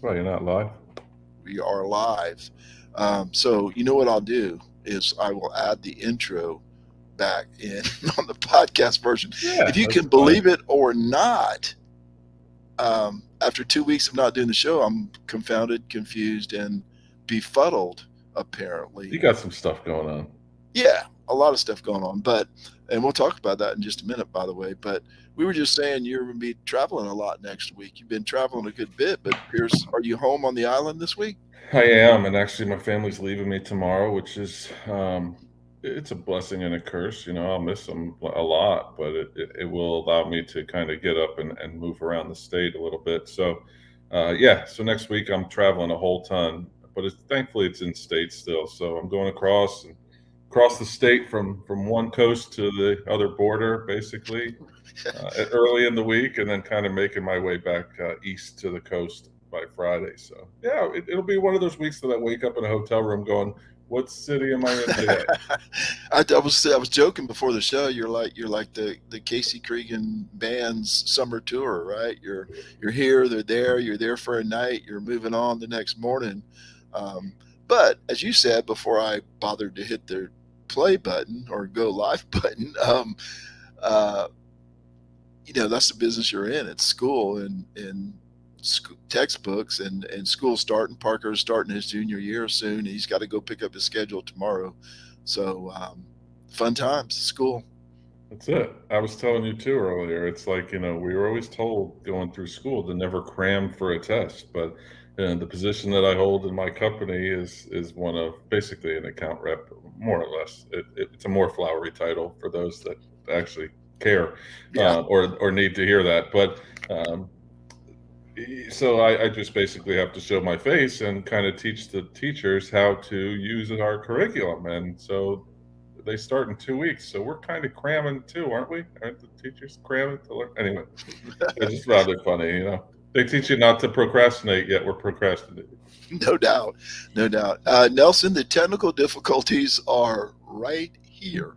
Well, you're not live. We are live. So you know what I'll do is I will add the intro back in on the podcast version. If Yeah, you that's can fine. believe it or not, after 2 weeks of not doing the show, I'm confounded, confused, and befuddled. Apparently, You got some stuff going on. yeah, a lot of stuff going on. And we'll talk about that in just a minute, by the way. But we were just saying you're going to be traveling a lot next week. You've been traveling a good bit, but Pierce, are you home on the island this week? I am, and actually, my family's leaving me tomorrow, which is it's a blessing and a curse. I'll miss them a lot, but it will allow me to kind of get up and move around the state a little bit. So, yeah, so next week I'm traveling a whole ton, but thankfully it's in state still. So I'm going across the state from one coast to the other border, basically, early in the week, and then kind of making my way back east to the coast by Friday. So yeah, it'll be one of those weeks that I wake up in a hotel room going, "What city am I in today?" I was joking before the show. You're like the Casey Cregan band's summer tour, right? You're here, they're there, you're there for a night, you're moving on the next morning. Um, but as you said before, I bothered to hit the play button or go live button. Uh, that's the business you're in. It's school and textbooks and school starting. Parker's starting his junior year soon. He's got to go pick up his schedule tomorrow. So fun times, school. That's it. I was telling you too earlier. It's like, we were always told going through school to never cram for a test, but the position that I hold in my company is one of basically an account rep, more or less. It's a more flowery title for those that actually care, Yeah. or need to hear that. But um, so I just basically have to show my face and kind of teach the teachers how to use our curriculum. And so they start in 2 weeks. So we're kind of cramming too, aren't we? Aren't the teachers cramming to learn? Anyway, it's just rather funny. They teach you not to procrastinate, yet we're procrastinating. No doubt. No doubt. Nelson, the technical difficulties are right here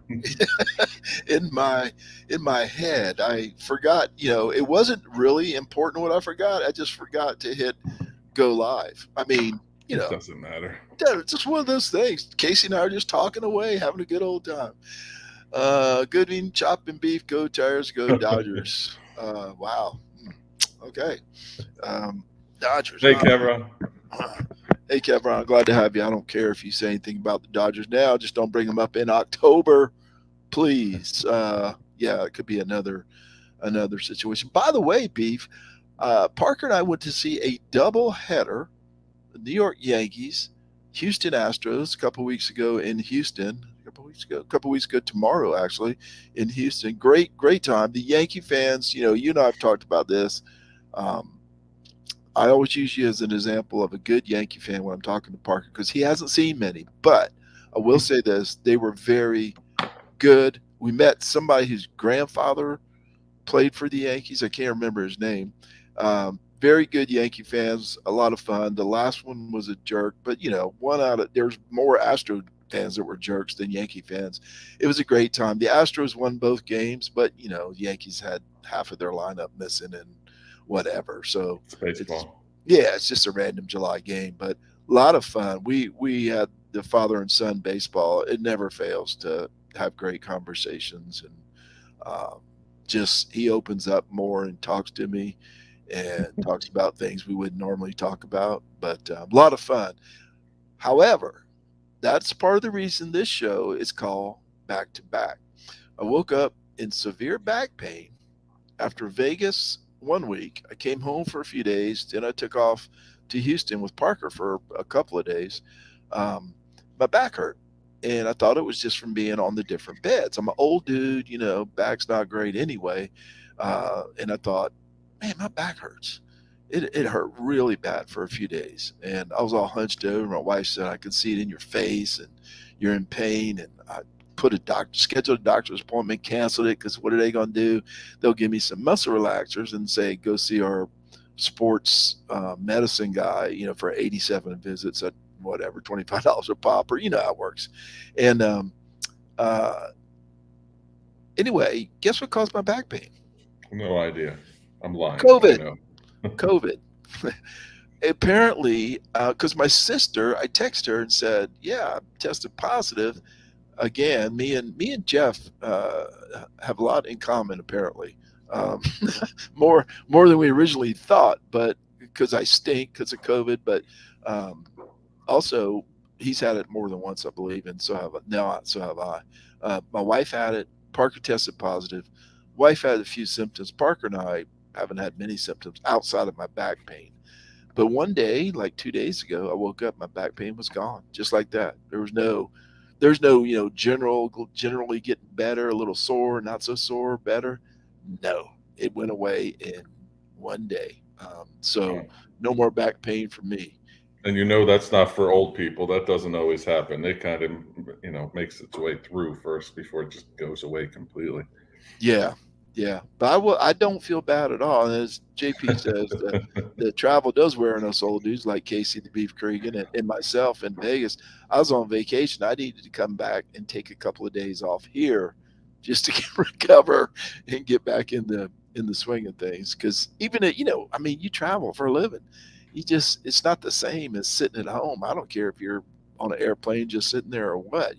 in my head. I forgot, it wasn't really important what I forgot. I just forgot to hit go live. I mean, you It know, doesn't matter. yeah, it's just one of those things. Casey and I are just talking away, having a good old time. Good eating, chopping beef, go Tires, go Dodgers. Wow. Okay. Um, Dodgers, Hey, huh? Kevin. Hey, Kevin, I'm glad to have you. I don't care if you say anything about the Dodgers now. Just don't bring them up in October, please. Yeah, it could be another situation. By the way, Beef, Parker and I went to see a double header, the New York Yankees, Houston Astros, a couple weeks ago in Houston. A couple weeks ago tomorrow, actually, in Houston. Great time. The Yankee fans, you and I have talked about this. Um, I always use you as an example of a good Yankee fan when I'm talking to Parker because he hasn't seen many. But I will say this: they were very good. We met somebody whose grandfather played for the Yankees. I can't remember his name. Very good Yankee fans, a lot of fun. The last one was a jerk, but one out of there's more Astro fans that were jerks than Yankee fans. It was a great time. The Astros won both games, but the Yankees had half of their lineup missing and whatever. So It's it's baseball. yeah, it's just a random July game, but a lot of fun. We had the father and son baseball. It never fails to have great conversations and um, just he opens up more and talks to me and talks about things we wouldn't normally talk about, but a lot of fun. However, that's part of the reason this show is called Back to Back. I woke up in severe back pain after Vegas one week. I came home for a few days, then I took off to Houston with Parker for a couple of days. Um, my back hurt, and I thought it was just from being on the different beds. I'm an old dude, back's not great anyway. And I thought, man, my back hurts. It hurt really bad for a few days, and I was all hunched over. My wife said, I could see it in your face, and you're in pain. And I scheduled a doctor's appointment, canceled it because what are they going to do? They'll give me some muscle relaxers and say, go see our sports medicine guy, for 87 visits at whatever, $25 a pop, or how it works. And uh, anyway, guess what caused my back pain? No idea. I'm lying. I COVID. know. COVID. apparently, because my sister, I texted her and said, "Yeah, I tested positive." Again, me and Jeff have a lot in common apparently, um, more than we originally thought. But because I stink because of COVID, but um, also he's had it more than once, I believe, and so have I. My wife had it. Parker tested positive. Wife had a few symptoms. Parker and I haven't had many symptoms outside of my back pain. But one day, like 2 days ago, I woke up, my back pain was gone, just like that. There's no, generally getting better, a little sore, not so sore, better. No, it went away in one day. So Wow. no more back pain for me. And that's not for old people. That doesn't always happen. It kind of, makes its way through first before it just goes away completely. Yeah, yeah, but I don't feel bad at all. And as JP says, the travel does wear on us old dudes like Casey the Beef Cregan and myself in Vegas. I was on vacation. I needed to come back and take a couple of days off here just to recover and get back in the swing of things. Because even I mean, you travel for a living. It's not the same as sitting at home. I don't care if you're on an airplane just sitting there or what.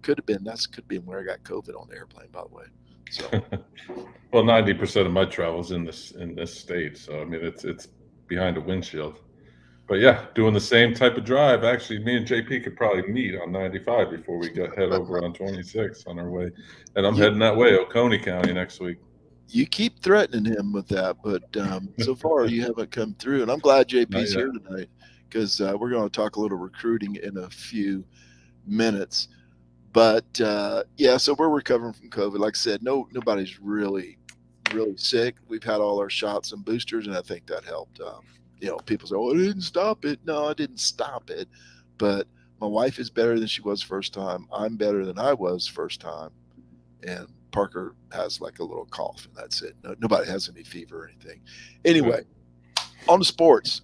Could have been where I got COVID on the airplane, by the way. So. Well, 90% of my travel's in this state, so I mean it's behind a windshield. But yeah, doing the same type of drive. Actually, me and JP could probably meet on 95 before we head over on 26 on our way. And I'm You heading that way, Oconee County next week. you keep threatening him with that, but so far you haven't come through. And I'm glad Not JP's yet. here tonight because we're going to talk a little recruiting in a few minutes. But yeah, so we're recovering from COVID. Like I said, nobody's really sick. We've had all our shots and boosters, and I think that helped. People say, "Oh, I didn't stop it." No, I didn't stop it, but my wife is better than she was first time. I'm better than I was first time, and Parker has like a little cough, and that's it. Nobody has any fever or anything. Good. Anyway, on to sports.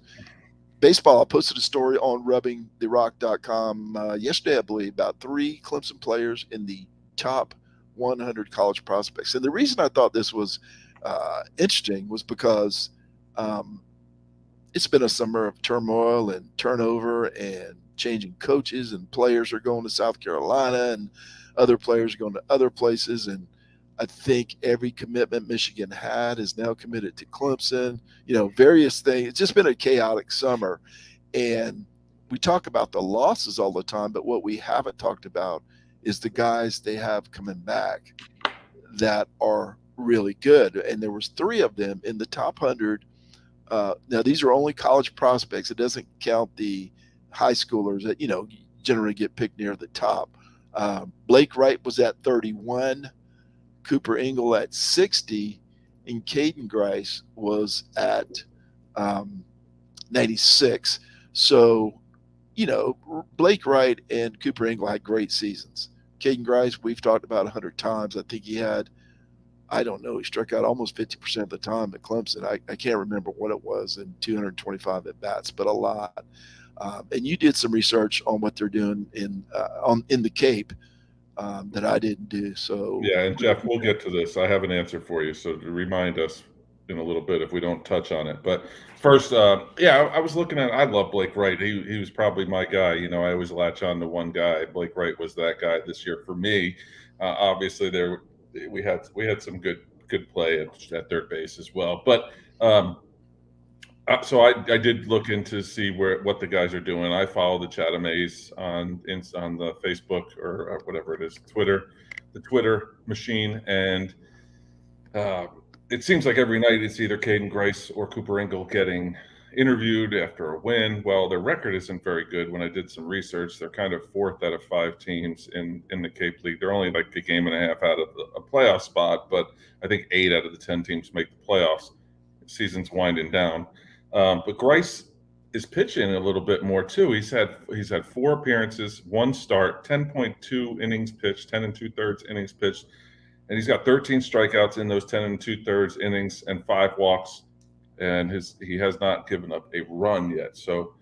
Baseball, I posted a story on rubbingtherock.com yesterday, I believe, about three Clemson players in the top 100 college prospects. And the reason I thought this was interesting was because um, it's been a summer of turmoil and turnover and changing coaches, and players are going to South Carolina and other players are going to other places. And I think every commitment Michigan had is now committed to Clemson, various things. It's just been a chaotic summer. And we talk about the losses all the time, but what we haven't talked about is the guys they have coming back that are really good. And there was three of them in the top 100. Now these are only college prospects. It doesn't count the high schoolers that generally get picked near the top. Blake Wright was at 31, Cooper Ingle at 60, and Caden Grice was at 96. So, Blake Wright and Cooper Ingle had great seasons. Caden Grice, we've talked about 100 times. I think he had, I don't know, he struck out almost 50% of the time at Clemson. I can't remember what it was in 225 at bats, but a lot. And you did some research on what they're doing in the Cape that I didn't do. So, Yeah, and Jeff, we'll get to this. I have an answer for you, so to remind us in a little bit if we don't touch on it. But first, yeah, I was looking at. I love Blake Wright. He was probably my guy. I always latch on to one guy. Blake Wright was that guy this year for me. Obviously, we had some good play at third base as well. But so I did look into see what the guys are doing. I follow the Chatham A's on the Facebook or whatever it is, the Twitter machine, and uh, it seems like every night it's either Caden Grice or Cooper Ingle getting interviewed after a win. Well, their record isn't very good. When I did some research, they're kind of fourth out of five teams in the Cape League. They're only like a game and a half out of a playoff spot, but I think 8 out of the 10 teams make the playoffs. The season's winding down. But Grice is pitching a little bit more too. He's had 4 appearances, 1 start, 10.2 innings pitched, 10 and 2/3 innings pitched, and he's got 13 strikeouts in those 10 and 2/3 innings and 5 walks, and he has not given up a run yet. So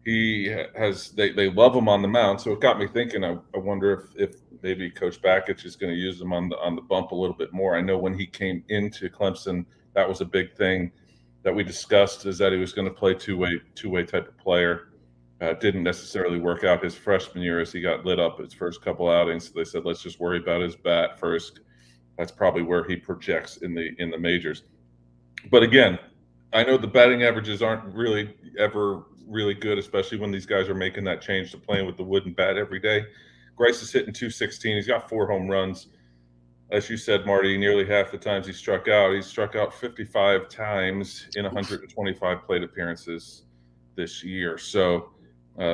they love him on the mound. So it got me thinking. I wonder if maybe Coach Bakich is going to use him on the bump a little bit more. I know when he came into Clemson, that was a big thing. that we discussed is that he was going to play two-way type of player. Didn't necessarily work out his freshman year as he got lit up his first couple outings. So they said, let's just worry about his bat first. That's probably where he projects in the majors. But again, I know the batting averages aren't really ever really good, especially when these guys are making that change to playing with the wooden bat every day. Grice is hitting 216. He's got 4 home runs. As you said, Marty, nearly half the times he's struck out 55 times in 125 plate appearances this year. So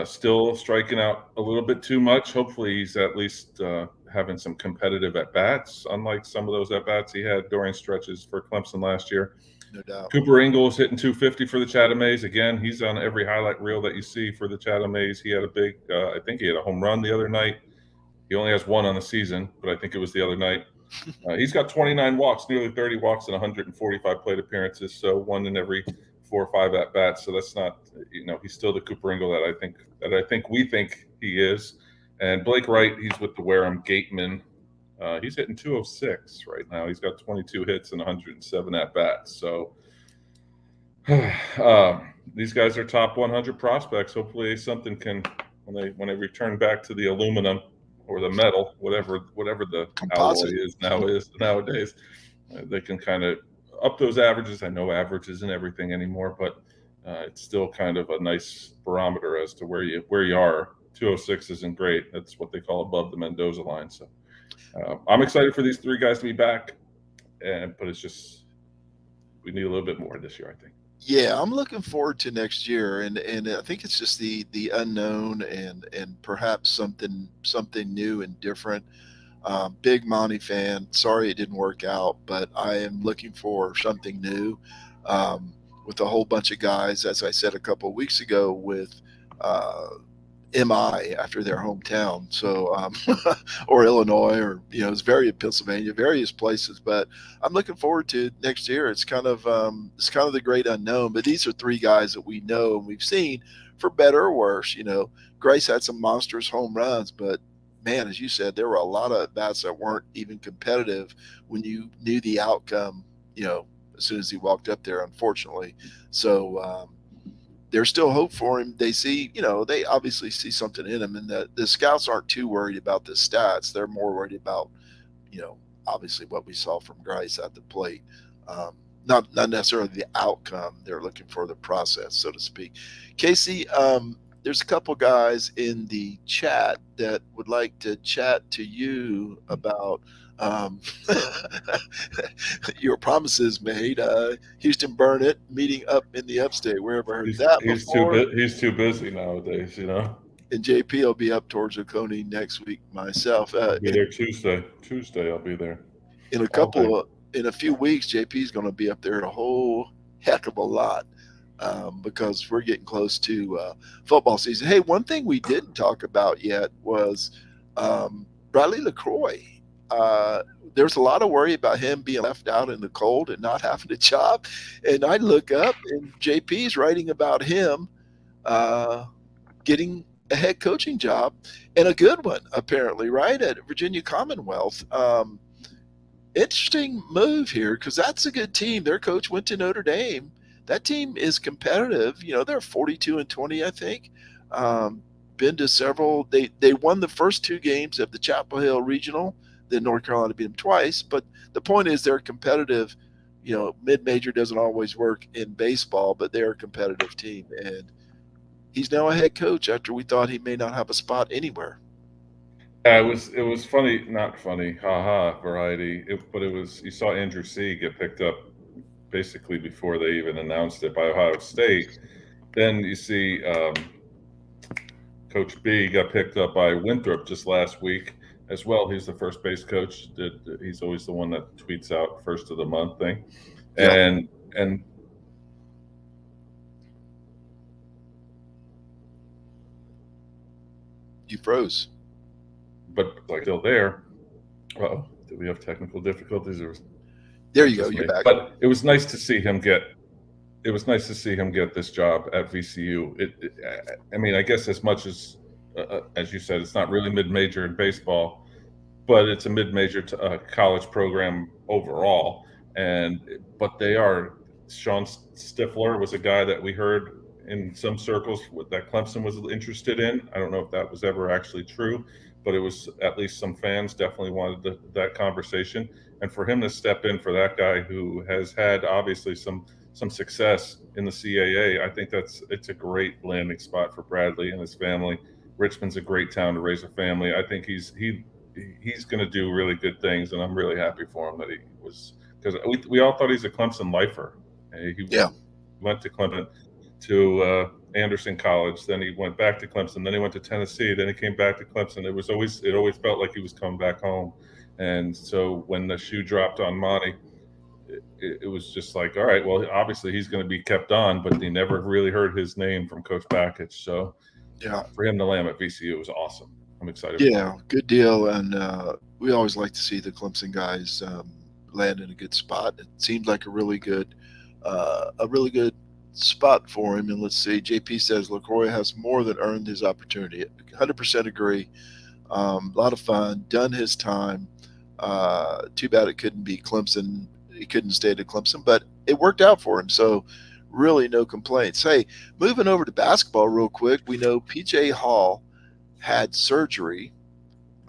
still striking out a little bit too much. Hopefully he's at least having some competitive at-bats, unlike some of those at-bats he had during stretches for Clemson last year. No doubt. Cooper Ingalls hitting 250 for the Chatham A's. Again, he's on every highlight reel that you see for the Chatham A's. He had a big, I think he had a home run the other night. He only has 1 on the season, but I think it was the other night. He's got 29 walks, nearly 30 walks in 145 plate appearances, so 1 in every 4 or 5 at bats. So that's not, he's still the Cooper Ingle that I think we think he is. And Blake Wright, he's with the Wareham Gatemen. He's hitting 206 right now. He's got 22 hits and 107 at bats. So these guys are top 100 prospects. Hopefully something can, when they return back to the aluminum or the metal, whatever the Composite alloy is nowadays, they can kind of up those averages. I know average isn't everything anymore, but it's still kind of a nice barometer as to where you are. 206 isn't great. That's what they call above the Mendoza line. So I'm excited for these 3 guys to be back, but it's just we need a little bit more this year, I think. Yeah, I'm looking forward to next year, and I think it's just the unknown and perhaps something new and different. Big Monty fan. Sorry it didn't work out, but I am looking for something new with a whole bunch of guys, as I said a couple of weeks ago, with MI after their hometown. So, or Illinois, or it's Pennsylvania, various places. But I'm looking forward to next year. It's kind of the great unknown. But these are 3 guys that we know and we've seen, for better or worse. Grace had some monstrous home runs, but man, as you said, there were a lot of bats that weren't even competitive when you knew the outcome. As soon as he walked up there, unfortunately. So. There's still hope for him. They see, they obviously see something in him, and the scouts aren't too worried about the stats. They're more worried about, obviously what we saw from Grice at the plate. Not necessarily the outcome. They're looking for the process, so to speak. Casey, there's a couple guys in the chat that would like to chat to you about your promises made. Houston Burnett meeting up in the upstate. Where ever heard that before? He's too busy nowadays, And JP will be up towards Oconee next week. Myself, I'll be there Tuesday. Tuesday, I'll be there. In a few weeks, JP's going to be up there a whole heck of a lot. Because we're getting close to football season. Hey, one thing we didn't talk about yet was Bradley LaCroix. There's a lot of worry about him being left out in the cold and not having a job. And I look up, and JP's writing about him getting a head coaching job, and a good one, apparently, right, at Virginia Commonwealth. Interesting move here, because that's a good team. Their coach went to Notre Dame. That team is competitive. They're 42-20, I think. Been to several. They won the first 2 games of the Chapel Hill Regional. Then North Carolina beat them twice. But the point is, they're competitive. Mid-major doesn't always work in baseball, but they're a competitive team. And he's now a head coach after we thought he may not have a spot anywhere. Yeah, it was funny, not funny, variety. But it was, you saw Andrew C. get picked up basically before they even announced it by Ohio State. Then you see Coach B got picked up by Winthrop just last week as well. He's the first base coach. He's always the one that tweets out first of the month thing. Yeah. And you froze. But still there. Uh-oh, did we have technical difficulties? There you go. You're back. But it was nice to see him get. It was nice to see him get this job at VCU. I mean, I guess as much as you said, it's not really mid-major in baseball, but it's a mid-major college program overall. But they are Sean Stifler was a guy that we heard in some circles that Clemson was interested in. I don't know if that was ever actually true, but it was at least some fans definitely wanted that conversation. And for him to step in for that guy who has had obviously some success in the CAA, I think it's a great landing spot for Bradley and his family. Richmond's a great town to raise a family. I think he's going to do really good things, and I'm really happy for him that he was, because we all thought he's a Clemson lifer. He Yeah. went to Clemson to Anderson College, then he went back to Clemson, then he went to Tennessee, then he came back to Clemson. It always felt like he was coming back home, and so when the shoe dropped on Monty, it was just like, all right, well, obviously he's going to be kept on, but they never really heard his name from Coach Bakich. So Yeah. for him to land at VCU was awesome. I'm excited. Yeah, good deal. And we always like to see the Clemson guys land in a good spot. It seems like a really good spot for him. And let's see, JP says LaCroix has more than earned his opportunity. 100% agree. A lot of fun, done his time. Too bad it couldn't be Clemson. He couldn't stay to Clemson, but it worked out for him. So really no complaints. Hey, moving over to basketball real quick, we know PJ Hall had surgery.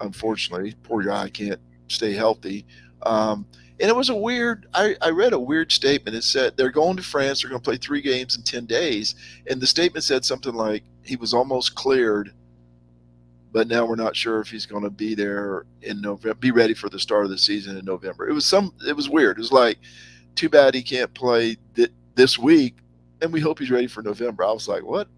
Unfortunately, poor guy can't stay healthy. And it was a weird, I read a weird statement. It said they're going to France, they're going to play 3 games in 10 days. And the statement said something like he was almost cleared, but now we're not sure if he's going to be there in November, be ready for the start of the season in November. It was weird. It was like, too bad he can't play this week, and we hope he's ready for November. I was like, what?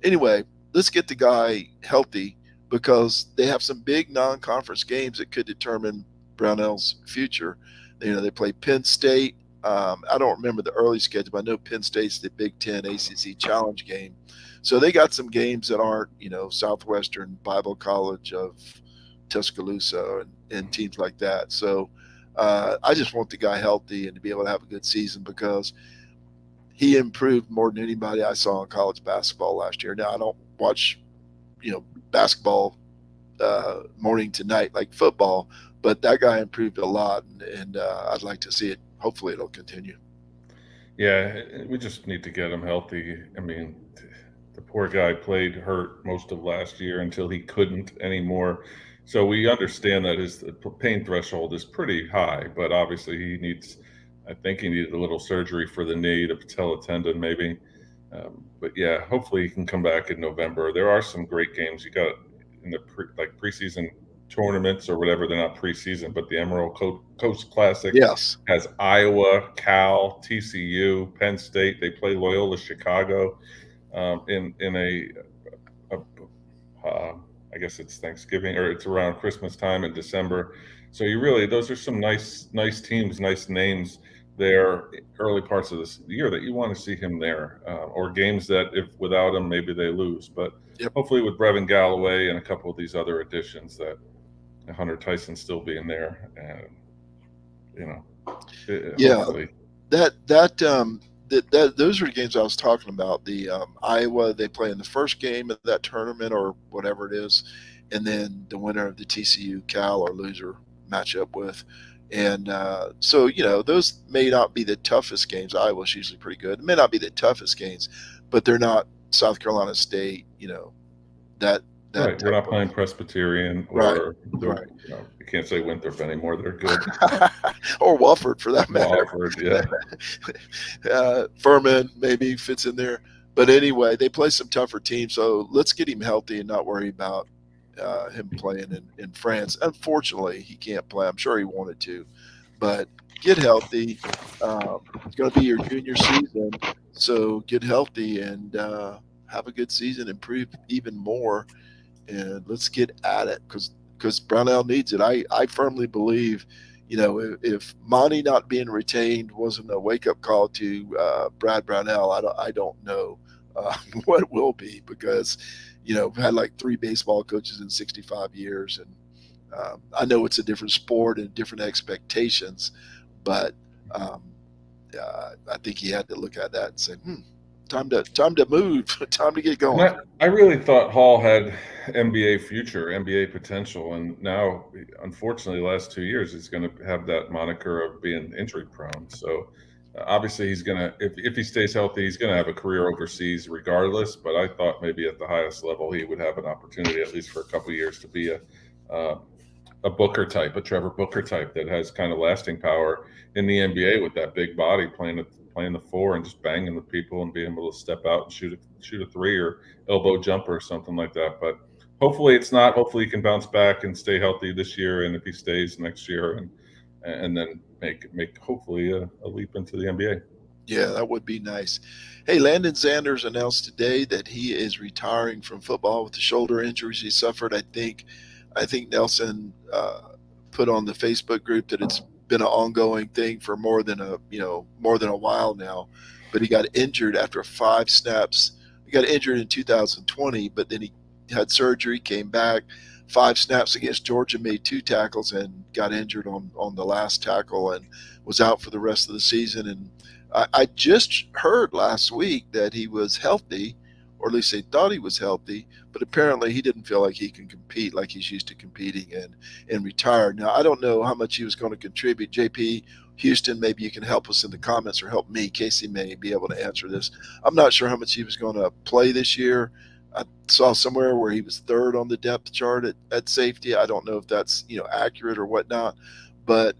Anyway, let's get the guy healthy, because they have some big non-conference games that could determine Brownell's future. They play Penn State. I don't remember the early schedule, but I know Penn State's the Big Ten ACC Challenge game. So they got some games that aren't, Southwestern Bible College of Tuscaloosa and teams like that. So I just want the guy healthy and to be able to have a good season, because he improved more than anybody I saw in college basketball last year. Now, I don't watch, basketball morning to night like football, but that guy improved a lot, and I'd like to see it. Hopefully it'll continue. Yeah, we just need to get him healthy. I mean, the poor guy played hurt most of last year until he couldn't anymore. So we understand that his pain threshold is pretty high, but obviously I think he needed a little surgery for the knee, the patella tendon maybe. But yeah, hopefully he can come back in November. There are some great games you got in the preseason tournaments or whatever. They're not preseason, but the Emerald Coast Classic has Iowa, Cal, TCU, Penn State. They play Loyola Chicago in I guess it's Thanksgiving, or it's around Christmas time in December. So those are some nice teams, nice names there, early parts of this year that you want to see him there, or games that if without him maybe they lose. But hopefully with Brevin Galloway and a couple of these other additions, that Hunter Tyson still being there, and hopefully. Those are the games I was talking about. The Iowa, they play in the first game of that tournament or whatever it is, and then the winner of the TCU Cal or loser matchup with. And so those may not be the toughest games. Iowa's usually pretty good. It may not be the toughest games, but they're not South Carolina State. That right. We're not playing Presbyterian or right. You can't say Winthrop anymore. They're good. Or Wofford for that matter. Wofford, yeah. Furman maybe fits in there. But anyway, they play some tougher teams. So let's get him healthy and not worry about him playing in France. Unfortunately, he can't play. I'm sure he wanted to. But get healthy. It's going to be your junior season. So get healthy and have a good season, improve even more. And let's get at it, because Brownell needs it. I firmly believe, if Monty not being retained wasn't a wake up call to Brad Brownell, I don't know what will be, because we've had like 3 baseball coaches in 65 years, and I know it's a different sport and different expectations, but I think he had to look at that and say, time to move, time to get going. I really thought Hall had NBA future, NBA potential, and now, unfortunately, the last 2 years he's going to have that moniker of being injury prone. So Obviously, he's gonna if he stays healthy, he's gonna have a career overseas regardless. But I thought maybe at the highest level, he would have an opportunity at least for a couple of years to be uh, a Booker type, a Trevor Booker type that has kind of lasting power in the NBA with that big body playing the four and just banging the people and being able to step out and shoot a three or elbow jumper or something like that. But hopefully it's not. Hopefully he can bounce back and stay healthy this year, and if he stays next year, and then make hopefully a leap into the NBA. Yeah, that would be nice. Hey, Landon Sanders announced today that he is retiring from football with the shoulder injuries he suffered. I think Nelson put on the Facebook group that it's been an ongoing thing for more than a while now. But he got injured after 5 snaps. He got injured in 2020, but then he had surgery, came back, 5 snaps against Georgia, made 2 tackles, and got injured on the last tackle and was out for the rest of the season. And I just heard last week that he was healthy, or at least they thought he was healthy, but apparently he didn't feel like he can compete like he's used to competing and retired. Now, I don't know how much he was going to contribute. JP, Houston, maybe you can help us in the comments or help me. Casey may be able to answer this. I'm not sure how much he was going to play this year. I saw somewhere where he was third on the depth chart at safety. I don't know if that's accurate or whatnot, but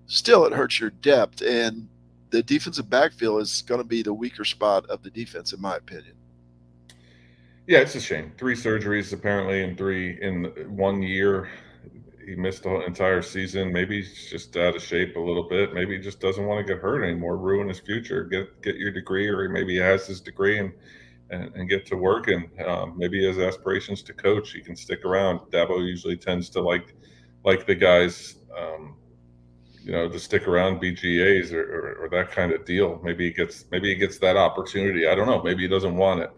still it hurts your depth, and the defensive backfield is going to be the weaker spot of the defense, in my opinion. Yeah, it's a shame. 3 surgeries apparently in 1 year. He missed the whole entire season. Maybe he's just out of shape a little bit. Maybe he just doesn't want to get hurt anymore, ruin his future. Get your degree, or maybe he has his degree and get to work. And maybe he has aspirations to coach. He can stick around. Dabo usually tends to like the guys, to stick around, BGAs or that kind of deal. Maybe he gets that opportunity. I don't know. Maybe he doesn't want it.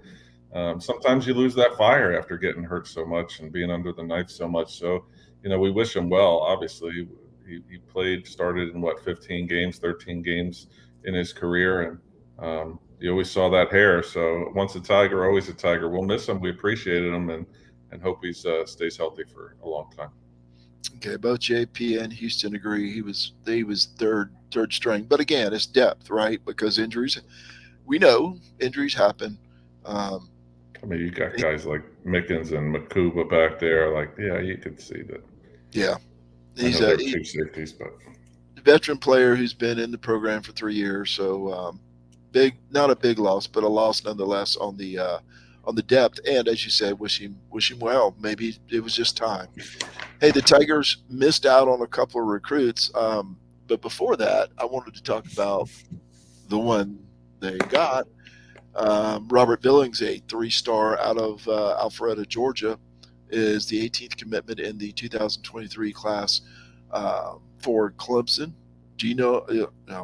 Sometimes you lose that fire after getting hurt so much and being under the knife so much. So, we wish him well. Obviously, he started in 15 games, 13 games in his career, and you always saw that hair. So once a Tiger, always a Tiger. We'll miss him. We appreciated him and hope he stays healthy for a long time. Okay, both JP and Houston agree he was third string, but again, it's depth, right? Because injuries, we know injuries happen. I mean, you got guys like Mickens and Makuba back there. Like, yeah, you could see that. Yeah, I he's know they're a two safeties, but veteran player who's been in the program for 3 years, so not a big loss, but a loss nonetheless on the depth. And as you said, wish him well. Maybe it was just time. Hey, the Tigers missed out on a couple of recruits, but before that, I wanted to talk about the one they got. Robert Billings, a 3-star out of Alpharetta, Georgia, is the 18th commitment in the 2023 class for Clemson. Do you know?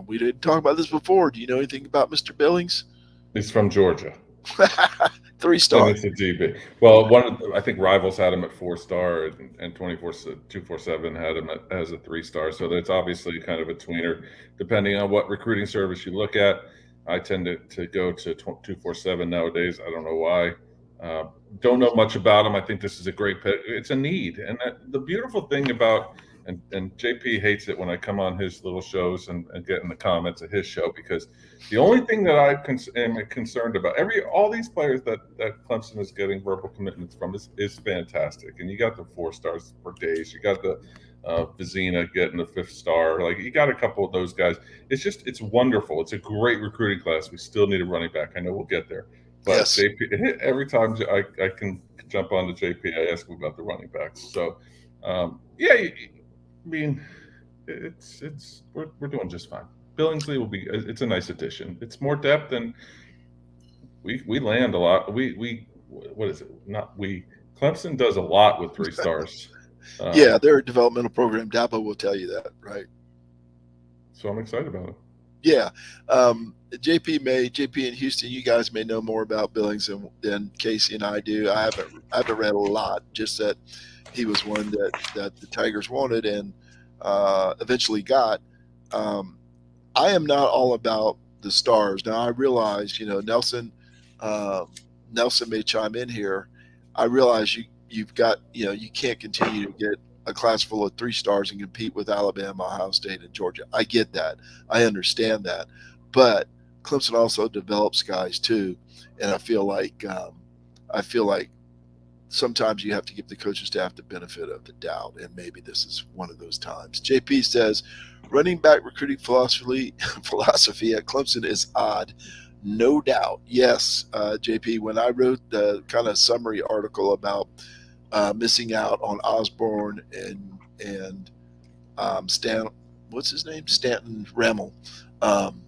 We didn't talk about this before. Do you know anything about Mr. Billings? he's from Georgia. 3-star. And it's a DB. Well, I think Rivals had him at 4-star, and 247 had him as a 3-star. So that's obviously kind of a tweener, depending on what recruiting service you look at. I tend to go to 247 nowadays. I don't know why. Don't know much about him. I think this is a great pick. It's a need, and the beautiful thing about and JP hates it when I come on his little shows and get in the comments of his show, because the only thing that I am concerned about all these players that Clemson is getting verbal commitments from is fantastic, and you got the 4-stars for days. You got the Vizina getting the 5th-star. Like, you got a couple of those guys. It's wonderful. It's a great recruiting class. We still need a running back. I know we'll get there, but Yes. JP, every time I can jump on to JP, I ask him about the running backs. So yeah. I mean, we're doing just fine. Billingsley it's a nice addition. It's more depth, and we land a lot. What is it? Not we. Clemson does a lot with 3-stars. Yeah, they're a developmental program. Dabo will tell you that, right? So I'm excited about it. Yeah. JP in Houston, you guys may know more about Billings than Casey and I do. I haven't read a lot, just that he was one that the Tigers wanted and eventually got. I am not all about the stars. Now, I realize, Nelson may chime in here. I realize you've got, you can't continue to get a class full of 3-stars and compete with Alabama, Ohio State, and Georgia. I get that. I understand that. but Clemson also develops guys too, and I feel like sometimes you have to give the coaching staff the benefit of the doubt, and maybe this is one of those times. JP says, running back recruiting philosophy at Clemson is odd. No doubt. Yes, JP, when I wrote the kind of summary article about missing out on Osborne and Stan, what's his name? Stanton Remmel. Um,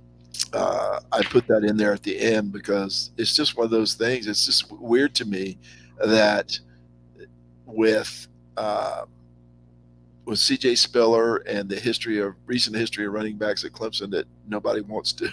I put that in there at the end because it's just one of those things. It's just weird to me that with uh, with CJ Spiller and the recent history of running backs at Clemson that nobody wants to.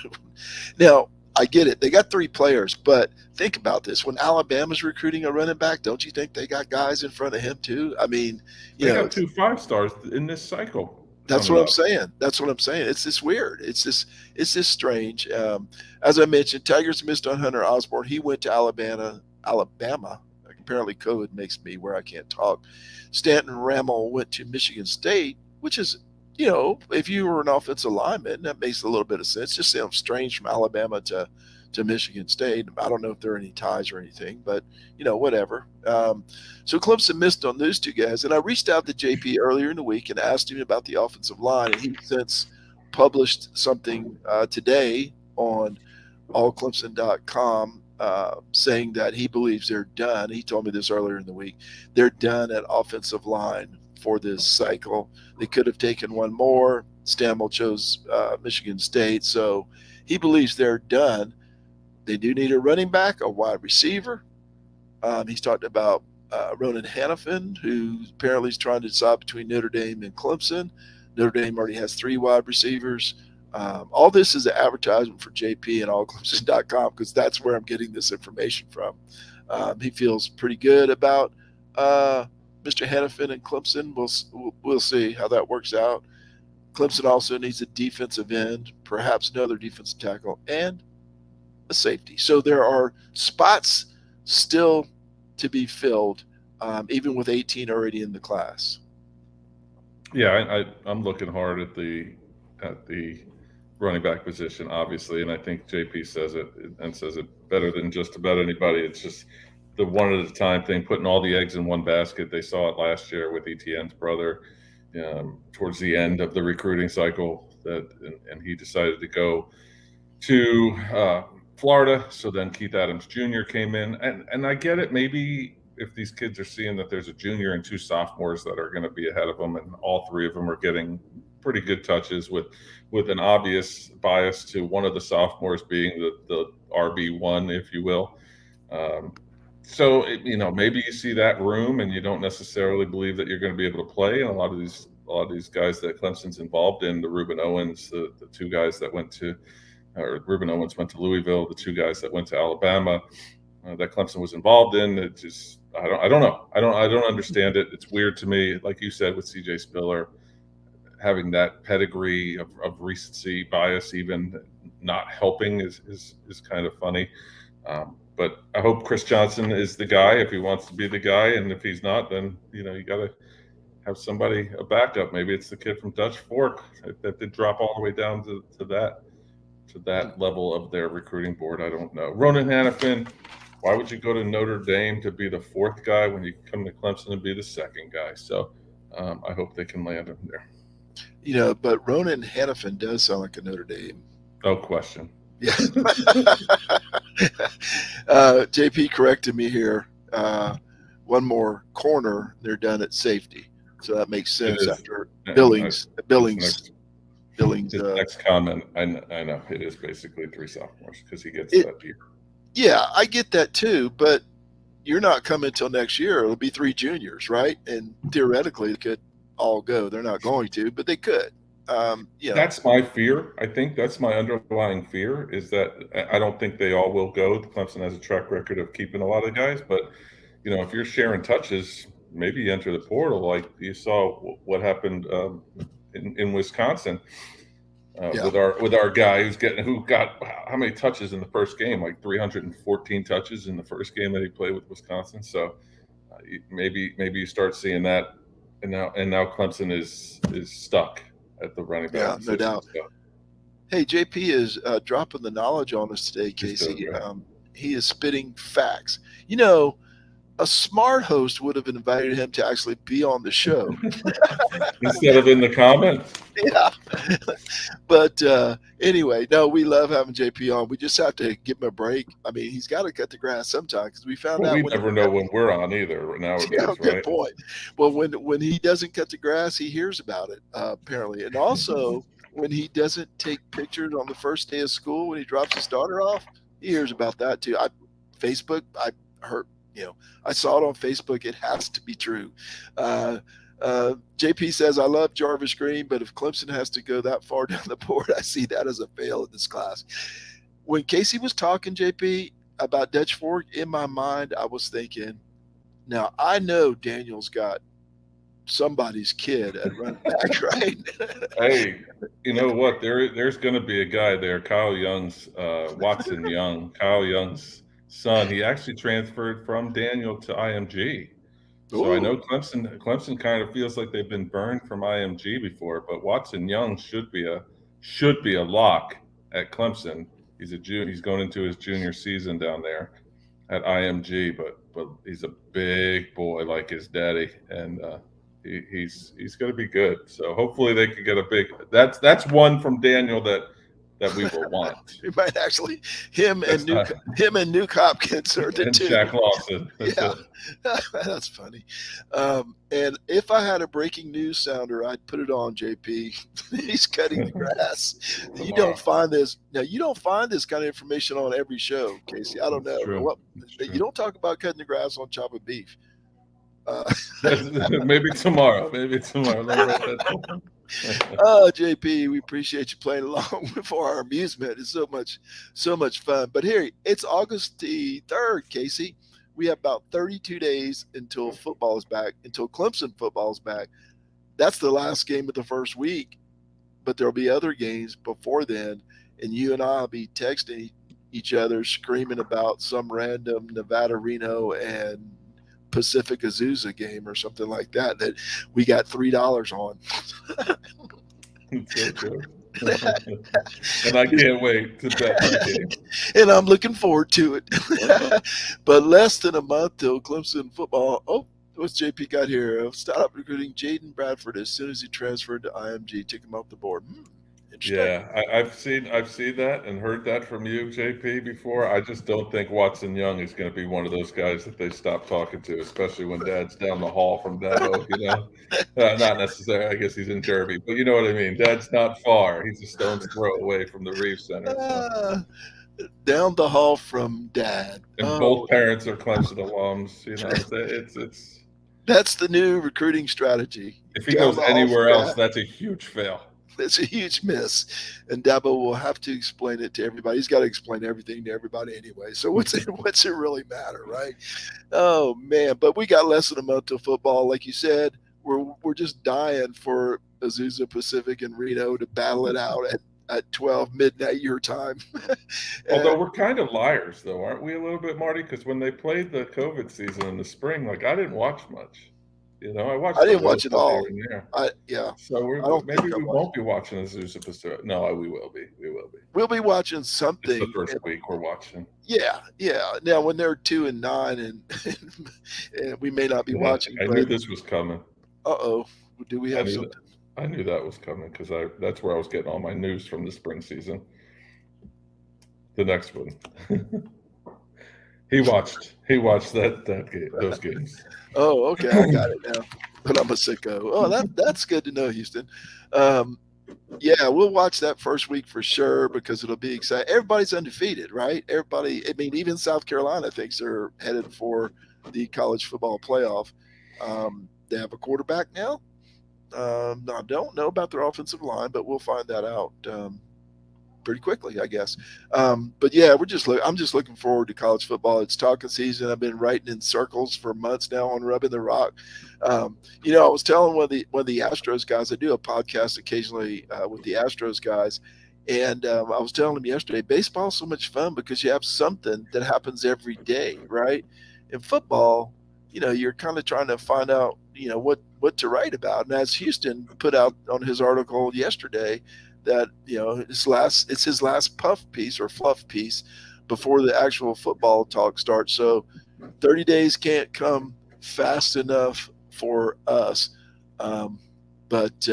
Now, I get it. They got 3 players, but think about this. When Alabama's recruiting a running back, don't you think they got guys in front of him too? I mean, They got 2 5-stars in this cycle that's coming what I'm up. saying. That's what I'm saying. It's just weird. It's just strange. As I mentioned, Tigers missed on Hunter Osborne. He went to Alabama. Alabama. Apparently, COVID makes me where I can't talk. Stanton Remmel went to Michigan State, which is, if you were an offensive lineman, that makes a little bit of sense. Just sounds strange from Alabama to Michigan State. I don't know if there are any ties or anything, but whatever. So Clemson missed on those 2 guys, and I reached out to JP earlier in the week and asked him about the offensive line, and he since published something today on allclemson.com saying that he believes they're done. He told me this earlier in the week. They're done at offensive line for this cycle. They could have taken one more. Stamel chose Michigan State, so he believes they're done. They do need a running back, a wide receiver. He's talked about Ronan Hannafin, who apparently is trying to decide between Notre Dame and Clemson. Notre Dame already has 3 wide receivers. All this is an advertisement for JP and allclemson.com because that's where I'm getting this information from. He feels pretty good about Mr. Hannafin and Clemson. We'll see how that works out. Clemson also needs a defensive end, perhaps another defensive tackle, and a safety. So there are spots still to be filled, even with 18 already in the class. Yeah, I'm looking hard at the running back position, obviously, and I think JP says it and says it better than just about anybody. It's just the one at a time thing, putting all the eggs in one basket. They saw it last year with Etienne's brother towards the end of the recruiting cycle, and he decided to go to Florida. So then Keith Adams Jr. came in, and I get it. Maybe if these kids are seeing that there's a junior and 2 sophomores that are going to be ahead of them, and all 3 of them are getting pretty good touches with an obvious bias to one of the sophomores being the RB1, if you will. So maybe you see that room, and you don't necessarily believe that you're going to be able to play. And a lot of these guys that Clemson's involved in, the Reuben Owens, the 2 guys that went to, or Reuben Owens went to Louisville, the 2 guys that went to Alabama, that Clemson was involved in. It just, I don't know. I don't understand it. It's weird to me, like you said with CJ Spiller, having that pedigree of recency bias even not helping is kind of funny. But I hope Chris Johnson is the guy if he wants to be the guy, and if he's not, then you got to have somebody, a backup. Maybe it's the kid from Dutch Fork that did drop all the way down to that level of their recruiting board. I don't know. Ronan Hannafin, why would you go to Notre Dame to be the 4th guy when you come to Clemson and be the 2nd guy? So I hope they can land him there. But Ronan Hannafin does sound like a Notre Dame. No question. Yeah. JP corrected me here. One more corner, they're done at safety. So that makes sense after Billings. His next comment, I know it is basically 3 sophomores because he gets that year. Yeah, I get that too, but you're not coming until next year. It'll be 3 juniors, right? And theoretically, they could all go. They're not going to, but they could. That's my fear. I think that's my underlying fear is that I don't think they all will go. Clemson has a track record of keeping a lot of guys, but if you're sharing touches, maybe you enter the portal like you saw what happened in Wisconsin with our guy who got how many touches in the first game? Like 314 touches in the first game that he played with Wisconsin. So maybe you start seeing that, and now Clemson is stuck at the running back. Yeah, no doubt. Hey, JP is dropping the knowledge on us today, He's doing Casey. great. He is spitting facts. You know, a smart host would have invited him to actually be on the show. Instead of in the comments. Yeah. But anyway, no, we love having JP on. We just have to give him a break. I mean, he's got to cut the grass sometime because we found Well, out we when he never know when we're on either yeah, nowadays, good right? point. Well, when he doesn't cut the grass, he hears about it apparently, and also when he doesn't take pictures on the first day of school when he drops his daughter off, he hears about that too. Facebook, I heard, I saw it on Facebook. It has to be true. Uh, JP says, I love Jarvis Green, but if Clemson has to go that far down the board, I see that as a fail in this class. When Casey was talking, JP, about Dutch Fork, in my mind, I was thinking, now I know Daniel's got somebody's kid at running back, right? Hey, you know what? There's going to be a guy there, Kyle Young's Watson Young, Kyle Young's son. He actually transferred from Daniel to IMG. So I know Ooh, Clemson kind of feels like they've been burned from IMG before, but Watson Young should be a lock at Clemson. He's going into his junior season down there at IMG, but he's a big boy like his daddy, and he's going to be good. So hopefully they can get a big. That's one from Daniel that we will want. it might actually him and That's not Nuke Hopkins are the and two. Shaq Lawson. That's Yeah, it. that's funny. And if I had a breaking news sounder, I'd put it on JP. He's cutting the grass. You don't Tomorrow. find this now. You don't find this kind of information on every show, Casey. I don't It's know. true. What It's you true. don't talk about cutting the grass on chopping beef. Uh, Maybe tomorrow. Maybe tomorrow. Let me write that down. Oh, JP, we appreciate you playing along for our amusement. It's so much fun. But here, it's August the 3rd, Casey. We have about 32 days until football is back, until Clemson football is back. That's the last game of the first week, but there'll be other games before then. And you and I will be texting each other, screaming about some random Nevada Reno and Pacific Azusa game or something like that we got $3 on. It's so true. And I can't wait to bet that game. And I'm looking forward to it. But less than a month till Clemson football. Oh, what's JP got here? Start recruiting Jaden Bradford as soon as he transferred to IMG. Take him off the board. Interesting. Yeah, I've seen that and heard that from you, JP, before. I just don't think Watson Young is going to be one of those guys that they stop talking to, especially when Dad's down the hall from Dabo. Not necessarily. I guess he's in Derby, but you know what I mean. Dad's not far. He's a stone's throw away from the Reeve Center. So, Uh, Down the hall from Dad. and Oh, both parents are Clemson alums. It's that's the new recruiting strategy. if he Down goes the hall from anywhere else, Dad. that's a huge fail. It's a huge miss, and Dabo will have to explain it to everybody. He's got to explain everything to everybody anyway. So what's it really matter, right? Oh man, but we got less than a month till football. Like you said, we're just dying for Azusa Pacific and Reno to battle it out at 12 midnight your time. Although And we're kind of liars, though, aren't we a little bit, Marty? Because when they played the COVID season in the spring, like I didn't watch much. I I watched a didn't little watch it bit here all. and there. Yeah, So I don't maybe think I we watched. won't be watching Azusa Pacific. No, we will be. We will be. We'll be watching It's the something. first week we're watching. Yeah, yeah. Now when they're 2-9, and we may not be Yeah, watching, I knew but this was coming. oh, do we I have knew that. something? I knew that was coming because that's where I was getting all my news from the spring season. The next one. He watched those games. Oh, okay, I got it now. But I'm a sicko. Oh, that's good to know, Houston. Um, yeah, we'll watch that first week for sure because it'll be exciting. Everybody's undefeated, right? Everybody. I mean, even South Carolina thinks they're headed for the college football playoff. They have a quarterback now. I don't know about their offensive line, but we'll find that out pretty quickly, I guess. But yeah, I'm just looking forward to college football. It's talking season. I've been writing in circles for months now on Rubbing the Rock. I was telling one of the Astros guys. I do a podcast occasionally with the Astros guys, and I was telling him yesterday, baseball's so much fun because you have something that happens every day, right? In football, you're kind of trying to find out, what to write about. And as Houston put out on his article yesterday, that it's his last puff piece or fluff piece before the actual football talk starts. So 30 days can't come fast enough for us. But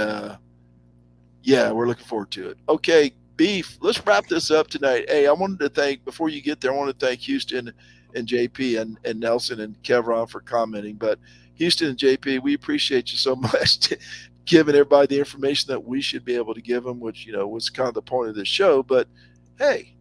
yeah, we're looking forward to it. Okay, Beef, let's wrap this up tonight. Hey, I wanted to thank, before you get there, I want to thank Houston and JP and Nelson and Kevron for commenting. But Houston and JP, we appreciate you so much giving everybody the information that we should be able to give them, which, was kind of the point of this show. But hey,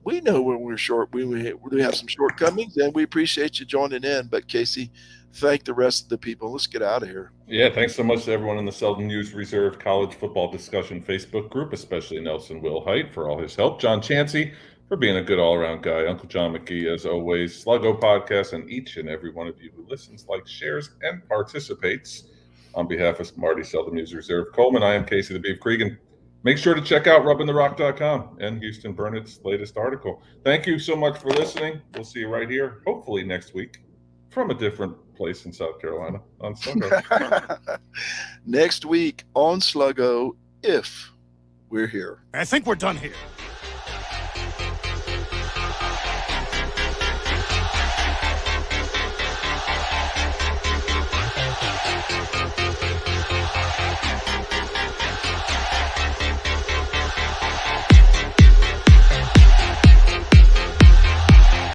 we know when we're short, we have some shortcomings, and we appreciate you joining in. But Casey, thank the rest of the people. Let's get out of here. Yeah, thanks so much to everyone in the Seldom Used Reserve College Football Discussion Facebook group, especially Nelson Wilhite for all his help, John Chansey for being a good all-around guy, Uncle John McGee, as always, SUGGO Podcast, and each and every one of you who listens, likes, shares, and participates. On behalf of Marty, Seldom Used Reserve Coleman, I am Casey the Beef Cregan. Make sure to check out rubbingtherock.com and Houston Burnett's latest article. Thank you so much for listening. We'll see you right here, hopefully next week, from a different place in South Carolina on SUGGO. Next week on SUGGO, if we're here. I think we're done here.